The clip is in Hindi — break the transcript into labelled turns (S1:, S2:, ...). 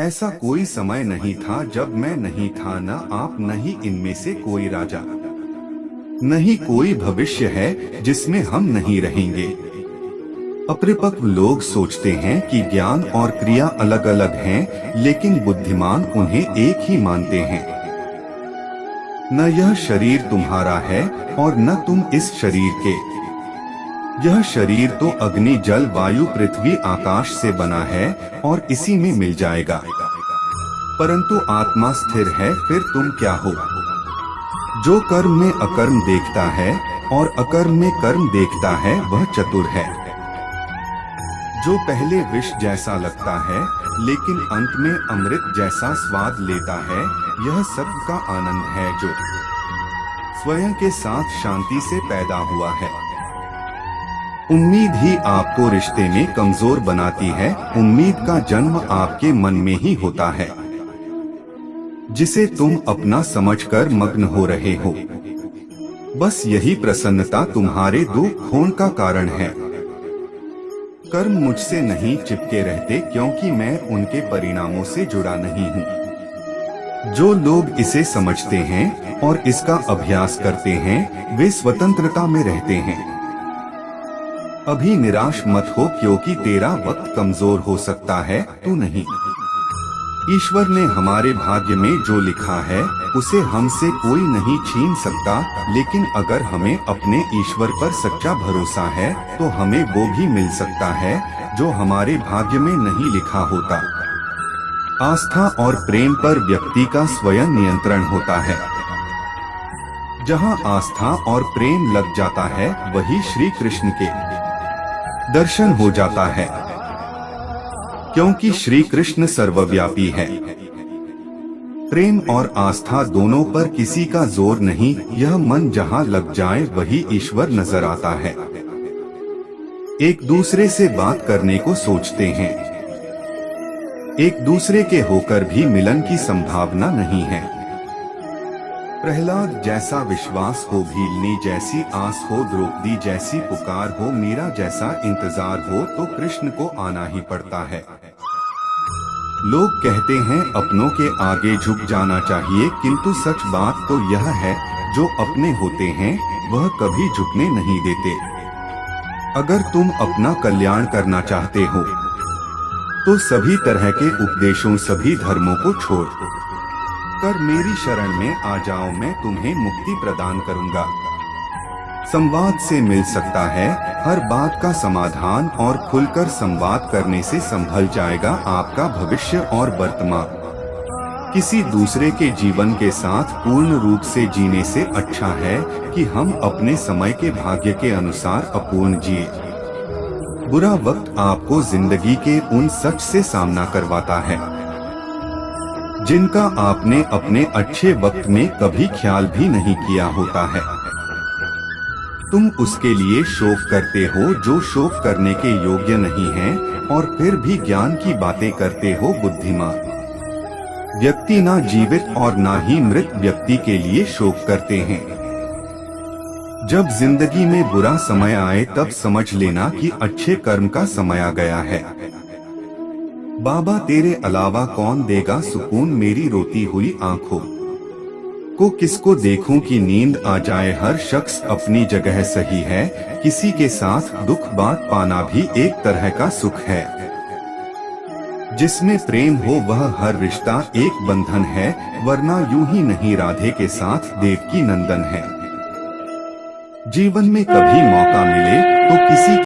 S1: ऐसा कोई समय नहीं था जब मैं नहीं था, न आप, नहीं इनमें से कोई राजा, नहीं कोई भविष्य है जिसमें हम नहीं रहेंगे। अपरिपक्व लोग सोचते हैं कि ज्ञान और क्रिया अलग अलग हैं, लेकिन बुद्धिमान उन्हें एक ही मानते हैं। न यह शरीर तुम्हारा है और न तुम इस शरीर के। यह शरीर तो अग्नि, जल, वायु, पृथ्वी, आकाश से बना है और इसी में मिल जाएगा, परंतु आत्मा स्थिर है। फिर तुम क्या हो? जो कर्म में अकर्म देखता है और अकर्म में कर्म देखता है, वह चतुर है। जो पहले विष जैसा लगता है लेकिन अंत में अमृत जैसा स्वाद लेता है, यह सत्य का आनंद है जो स्वयं के साथ शांति से पैदा हुआ है। उम्मीद ही आपको रिश्ते में कमजोर बनाती है। उम्मीद का जन्म आपके मन में ही होता है, जिसे तुम अपना समझकर मग्न हो रहे हो। बस यही प्रसन्नता तुम्हारे दुख होने का कारण है। कर्म मुझसे नहीं चिपके रहते, क्योंकि मैं उनके परिणामों से जुड़ा नहीं हूँ। जो लोग इसे समझते हैं और इसका अभ्यास करते हैं, वे स्वतंत्रता में रहते हैं। अभी निराश मत हो, क्योंकि तेरा वक्त कमजोर हो सकता है, तू नहीं। ईश्वर ने हमारे भाग्य में जो लिखा है उसे हमसे कोई नहीं छीन सकता, लेकिन अगर हमें अपने ईश्वर पर सच्चा भरोसा है तो हमें वो भी मिल सकता है जो हमारे भाग्य में नहीं लिखा होता। आस्था और प्रेम पर व्यक्ति का स्वयं नियंत्रण होता है। जहाँ आस्था और प्रेम लग जाता है, वही श्री कृष्ण के दर्शन हो जाता है, क्योंकि श्री कृष्ण सर्वव्यापी है। प्रेम और आस्था दोनों पर किसी का जोर नहीं, यह मन जहाँ लग जाए वही ईश्वर नजर आता है। एक दूसरे से बात करने को सोचते हैं, एक दूसरे के होकर भी मिलन की संभावना नहीं है। प्रहलाद जैसा विश्वास हो, भीलनी जैसी आस हो, द्रौपदी जैसी पुकार हो, मीरा जैसा इंतजार हो, तो कृष्ण को आना ही पड़ता है। लोग कहते हैं अपनों के आगे झुक जाना चाहिए, किंतु सच बात तो यह है, जो अपने होते हैं वह कभी झुकने नहीं देते। अगर तुम अपना कल्याण करना चाहते हो तो सभी तरह के उपदेशों, सभी धर्मों को छोड़ कर मेरी शरण में आ जाओ, मैं तुम्हें मुक्ति प्रदान करूंगा। संवाद से मिल सकता है हर बात का समाधान, और खुलकर संवाद करने से संभल जाएगा आपका भविष्य और वर्तमान। किसी दूसरे के जीवन के साथ पूर्ण रूप से जीने से अच्छा है कि हम अपने समय के भाग्य के अनुसार अपूर्ण जिए। बुरा वक्त आपको जिंदगी के उन सच से सामना करवाता है जिनका आपने अपने अच्छे वक्त में कभी ख्याल भी नहीं किया होता है। तुम उसके लिए शोक करते हो जो शोक करने के योग्य नहीं है, और फिर भी ज्ञान की बातें करते हो। बुद्धिमान व्यक्ति ना जीवित और ना ही मृत व्यक्ति के लिए शोक करते हैं। जब जिंदगी में बुरा समय आए तब समझ लेना कि अच्छे कर्म का समय आ गया है। बाबा तेरे अलावा कौन देगा सुकून मेरी रोती हुई आंखों को, किसको देखूं कि नींद आ जाए। हर शख्स अपनी जगह सही है, किसी के साथ दुख बांट पाना भी एक तरह का सुख है। जिसमें प्रेम हो वह हर रिश्ता एक बंधन है, वरना यूं ही नहीं राधे के साथ देवकी नंदन है। जीवन में कभी मौका मिले तो किसी